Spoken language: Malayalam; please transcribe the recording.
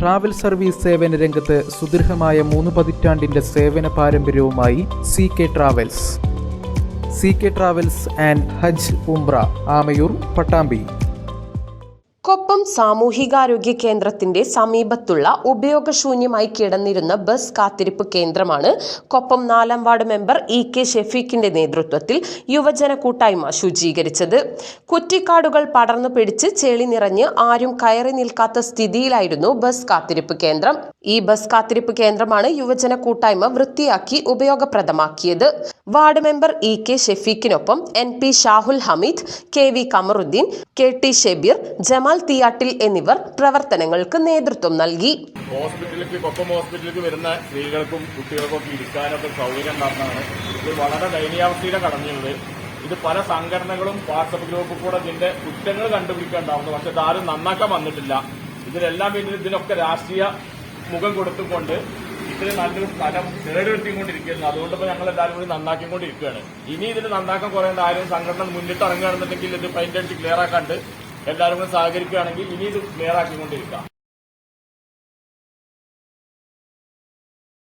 ട്രാവൽ സർവീസ് സേവന രംഗത്ത് സുദീർഘമായ 3 പതിറ്റാണ്ടിന്റെ സേവന പാരമ്പര്യവുമായി CK ട്രാവൽസ് ആൻഡ് ഹജ്ജ് ഉംറ, ആമയൂർ, പട്ടാമ്പി. കൊപ്പം സാമൂഹികാരോഗ്യ കേന്ദ്രത്തിന്റെ സമീപത്തുള്ള ഉപയോഗശൂന്യമായി കിടന്നിരുന്ന ബസ് കാത്തിരിപ്പ് കേന്ദ്രമാണ് കൊപ്പം 4-ാം വാർഡ് മെമ്പർ EK ഷെഫീഖിന്റെ നേതൃത്വത്തിൽ യുവജന കൂട്ടായ്മ ശുചീകരിച്ചത്. കുറ്റിക്കാടുകൾ പടർന്നു പിടിച്ച് ചെളി നിറഞ്ഞ് ആരും കയറി നിൽക്കാത്ത സ്ഥിതിയിലായിരുന്നു ബസ് കാത്തിരിപ്പ് കേന്ദ്രം. ഈ ബസ് കാത്തിരിപ്പ് കേന്ദ്രമാണ് യുവജന കൂട്ടായ്മ വൃത്തിയാക്കി ഉപയോഗപ്രദമാക്കിയത്. വാർഡ് മെമ്പർ EK ഷെഫീഖിനൊപ്പം NP Shahul Hameed, KV Kamaruddeen, KT Shebeer, Jamal Thiyattil എന്നിവർ പ്രവർത്തനങ്ങൾക്ക് നേതൃത്വം നൽകി. കൊപ്പം ഹോസ്പിറ്റലിലേക്ക് വരുന്ന സ്ത്രീകൾക്കും കുട്ടികൾക്കും ഇരിക്കാനൊക്കെ സൗകര്യം ഉണ്ടാകുന്നതാണ്. ഇത് വളരെ ദയനീയാവസ്ഥയിലാണ് കടന്നുള്ളത്. ഇത് പല സംഘടനകളും വാട്സപ്പ് ഗ്രൂപ്പിൽ കൂടെ ഇതിന്റെ കുറ്റങ്ങൾ കണ്ടുപിടിക്കാനുണ്ടാവുന്നു. പക്ഷെ ഇതാരും നന്നാക്കാൻ വന്നിട്ടില്ല. ഇതിനെല്ലാം പിന്നിൽ ഇതിനൊക്കെ രാഷ്ട്രീയ മുഖം കൊടുത്തുകൊണ്ട് ഇത്രയും നല്ലൊരു സ്ഥലം കേടുവരുത്തിക്കൊണ്ടിരിക്കുന്നു. അതുകൊണ്ട് ഇപ്പോൾ ഞങ്ങൾ എല്ലാവരും കൂടി നന്നാക്കിക്കൊണ്ടിരിക്കുകയാണ്. ഇനി ഇതിന് നന്നാക്കാൻ കുറേണ്ട ആരും സംഘടന മുന്നിട്ട് ഇറങ്ങുകയാണെന്നുണ്ടെങ്കിൽ ഇത് പെയിന്റ് അടിച്ച് ക്ലിയർ ആക്കാണ്ട് എല്ലാവരും കൂടി സഹകരിക്കുകയാണെങ്കിൽ ഇനി ഇത് ക്ലിയർ ആക്കിക്കൊണ്ടിരിക്കാം.